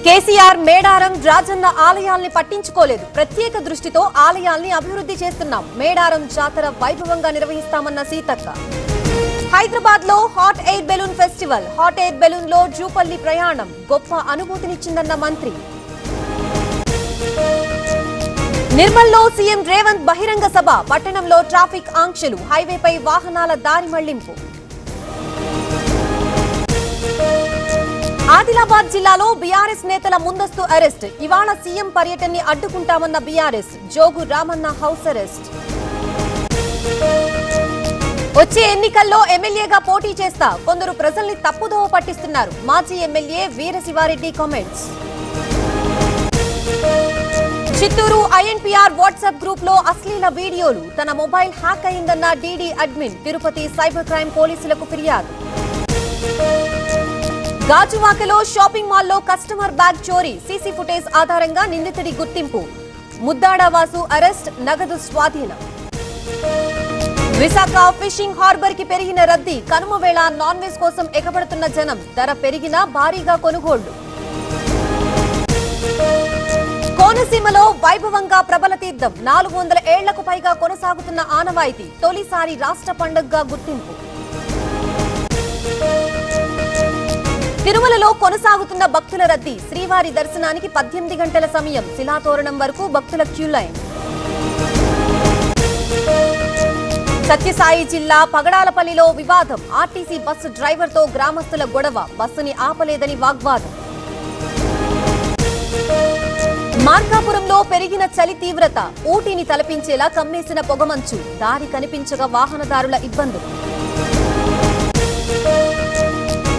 కేసీఆర్ మేడారం రాజన్న ఆలయాల్ని పట్టించుకోలేదు. ప్రత్యేక దృష్టితో ఆలయాల్ని అభివృద్ధి చేస్తున్నాం. మేడారం జాతర వైభవంగా నిర్వహిస్తామన్న సీతక్క. హైదరాబాద్ లో hot air balloon festival. Hot air balloon లో జూపల్లి ప్రయాణం గొప్ప అనుభూతినిచ్చిందన్న మంత్రి. నిర్మల్లో సీఎం రేవంత్ బహిరంగ సభ. పట్టణంలో ట్రాఫిక్ ఆంక్షలు. హైవేపై వాహనాల దారి మళ్లింపు. ఆదిలాబాద్ జిల్లాలో బీఆర్ఎస్ నేతల ముందస్తు అరెస్ట్. ఇవాళ సీఎం పర్యటనని అడ్డుకుంటామన్న BRS. Jogu Ramanna house arrest. వచ్చే ఎన్నికల్లో ఎమ్మెల్యేగా పోటీ చేస్తా. కొందరు ప్రజల్ని తప్పుదోవ పట్టిస్తున్నారు. మాజీ MLA Veerashivareddy comments. Chittoor INPR WhatsApp group లో అశ్లీల వీడియోలు. తన మొబైల్ హ్యాక్ అయిందన్న DD admin. Tirupati cyber crime పోలీసులకు ఫిర్యాదు. గాజువాకలో షాపింగ్ మాల్లో కస్టమర్ బ్యాగ్ చోరీ. సీసీ ఫుటేజ్ ఆధారంగా నిందితుడి గుర్తింపు. ముద్దాడ వాసు అరెస్ట్. నగదు స్వాధీనం. విశాఖ ఫిషింగ్ హార్బర్ కి పెరిగిన రద్దీ. కనుమ వేళ నాన్ వెజ్ కోసం ఎగబడుతున్న జనం. ధర పెరిగినా భారీగా కొనుగోళ్లు. కోనసీమలో వైభవంగా ప్రబల తీర్థం. 400 ఏళ్లకు పైగా కొనసాగుతున్న ఆనవాయితీ. తొలిసారి రాష్ట్ర పండుగగా గుర్తింపు. తిరుమలలో కొనసాగుతున్న భక్తుల రద్దీ. శ్రీవారి దర్శనానికి 18 గంటల సమయం. శిలాతోరణం వరకు భక్తుల క్యూ లైన్. సత్యసాయి జిల్లా పగడాలపల్లిలో వివాదం. ఆర్టీసీ బస్సు డ్రైవర్తో గ్రామస్తుల గొడవ. బస్సుని ఆపలేదని వాగ్వాదం. మార్కాపురంలో పెరిగిన చలి తీవ్రత. ఊటీని తలపించేలా కమ్మేసిన పొగమంచు. దారి కనిపించగా వాహనదారుల ఇబ్బందులు.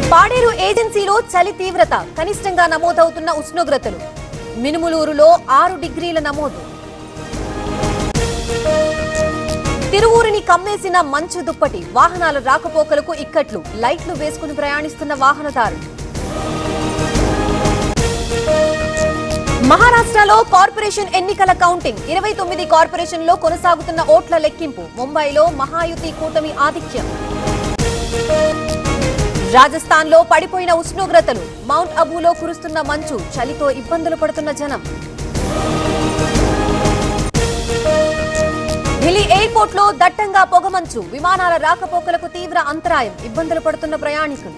పాడేరు ఏజెన్సీలో చలి తీవ్రత. కనిష్టంగా నమోదవుతున్న ఉష్ణోగ్రతలు. మినుములూరులో 6 డిగ్రీల నమోదు. తిరువూరిని కమ్మేసిన మంచు దుప్పటి. వాహనాల రాకపోకలకు ఇక్కట్లు. లైట్లు వేసుకుని ప్రయాణిస్తున్న వాహనదారులు. మహారాష్ట్రలో కార్పొరేషన్ ఎన్నికల కౌంటింగ్. 29 కార్పొరేషన్లో కొనసాగుతున్న ఓట్ల లెక్కింపు. ముంబైలో మహాయుతి కూటమి ఆధిక్యం. రాజస్థాన్ లో పడిపోయిన ఉష్ణోగ్రతలు. మౌంట్ అబూలో కురుస్తున్న మంచు. చలితో ఇబ్బందులు పడుతున్న జనం. ఢిల్లీ ఎయిర్పోర్ట్ లో దట్టంగా పొగమంచు. విమానాల రాకపోకలకు తీవ్ర అంతరాయం. ఇబ్బందులు పడుతున్న ప్రయాణికులు.